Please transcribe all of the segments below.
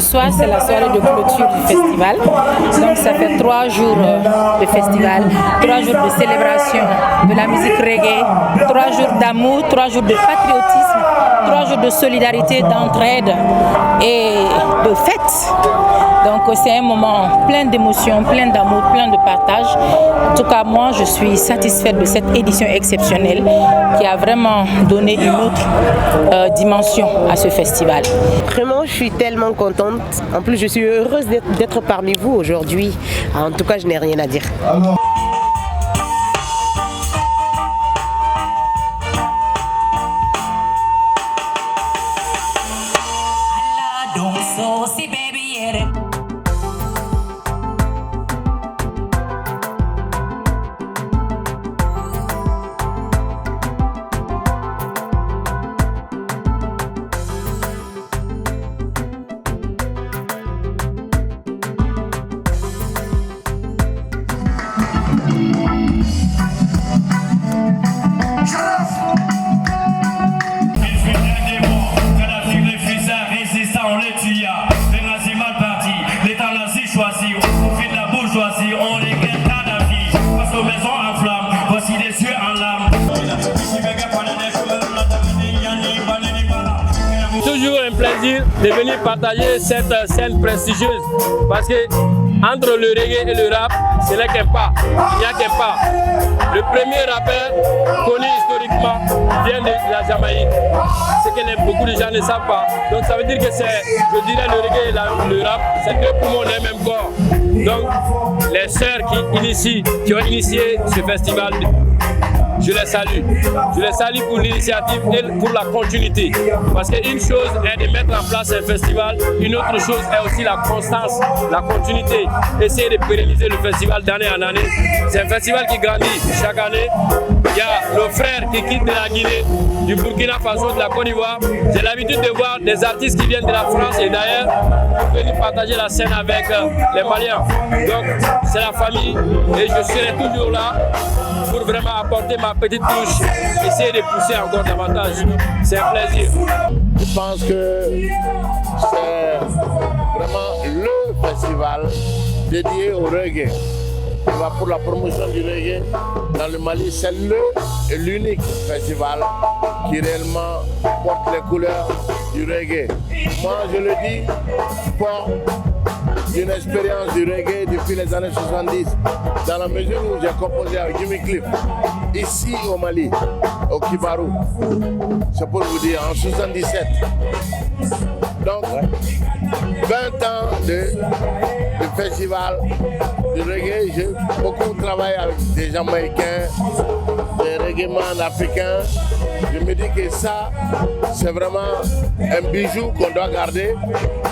Ce soir, c'est la soirée de clôture du festival. Donc ça fait 3 jours de festival, 3 jours de célébration de la musique reggae, 3 jours d'amour, 3 jours de patriotisme, 3 jours de solidarité, d'entraide et de fête. Donc c'est un moment plein d'émotions, plein d'amour, plein de partage. En tout cas, moi, je suis satisfaite de cette édition exceptionnelle qui a vraiment donné une autre dimension à ce festival. Vraiment, je suis tellement contente. En plus, je suis heureuse d'être parmi vous aujourd'hui. En tout cas, je n'ai rien à dire. Toujours un plaisir de venir partager cette scène prestigieuse parce que entre le reggae et le rap, ce n'est qu'un pas, il n'y a qu'un pas. Le premier rappeur connu historiquement vient de la Jamaïque, ce que beaucoup de gens ne savent pas. Donc ça veut dire que c'est, je dirais, le reggae et le rap, c'est deux poumons d'un même corps. Donc les sœurs qui ont initié ce festival, je les salue. Je les salue pour l'initiative et pour la continuité. Parce qu'une chose est de mettre en place un festival, une autre chose est aussi la constance, la continuité. Essayer de pérenniser le festival d'année en année. C'est un festival qui grandit chaque année. Il y a nos frères qui quittent de la Guinée, du Burkina Faso, de la Côte d'Ivoire. J'ai l'habitude de voir des artistes qui viennent de la France et d'ailleurs pour venir partager la scène avec les Maliens. Donc c'est la famille et je serai toujours là pour vraiment apporter ma petite touche, essayer de pousser encore davantage. C'est un plaisir. Je pense que c'est vraiment le festival dédié au reggae. Pour la promotion du reggae dans le Mali, c'est l'unique festival qui réellement porte les couleurs du reggae. Moi, je le dis, porte d'une expérience du reggae depuis les années 70, dans la mesure où j'ai composé avec Jimmy Cliff, ici au Mali, au Kibarou. C'est pour vous dire, en 77. Donc, 20 ans de festival de reggae. J'ai beaucoup travaillé avec des Jamaïcains, des reggaeman africains. Je me dis que ça, c'est vraiment un bijou qu'on doit garder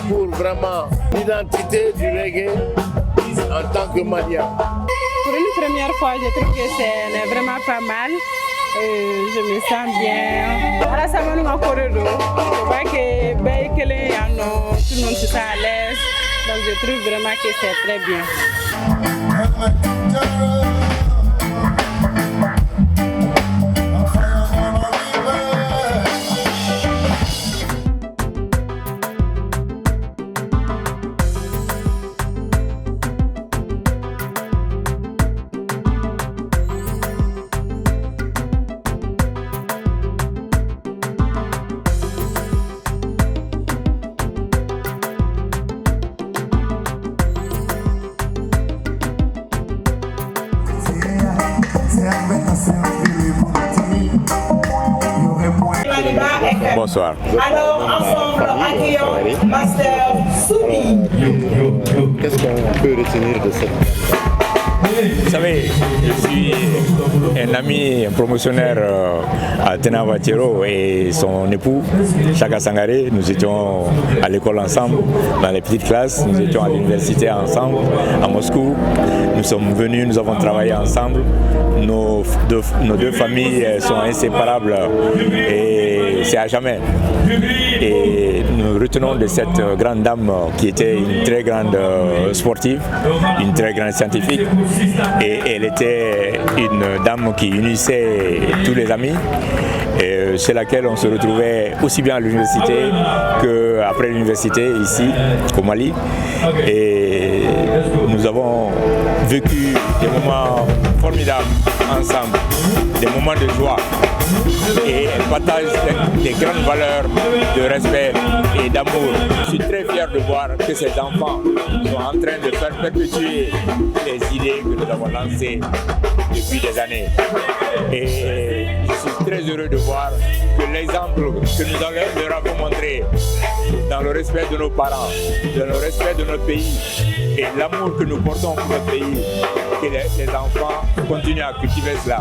pour vraiment l'identité du reggae en tant que Malien. Pour une première fois, je trouve que c'est vraiment pas mal. Je me sens bien. À la semaine, on a je vois que tout le monde se sent à l'aise. Donc je trouve vraiment que c'est très bien. Bonsoir. Alors, ensemble, accueillons Master Soumi. Qu'est-ce qu'on peut retenir de cette? Vous savez, je suis un ami, un promotionnaire à Tenavatiro et son époux, Chaka Sangaré. Nous étions à l'école ensemble, dans les petites classes. Nous étions à l'université ensemble, à Moscou. Nous sommes venus, nous avons travaillé ensemble. Nos deux familles sont inséparables et c'est à jamais. Et nous retenons de cette grande dame qui était une très grande sportive, une très grande scientifique. Et elle était une dame qui unissait tous les amis. c'est laquelle on se retrouvait aussi bien à l'université qu'après l'université ici au Mali. Et nous avons vécu des moments formidables ensemble, des moments de joie. Et elle partage des grandes valeurs de respect et d'amour. Je suis très fier de voir que ces enfants sont en train de faire perpétuer les idées que nous avons lancées depuis des années. Et je suis très heureux de voir que l'exemple que nous leur avons montré dans le respect de nos parents, dans le respect de notre pays et l'amour que nous portons pour notre pays, que les enfants continuent à cultiver cela.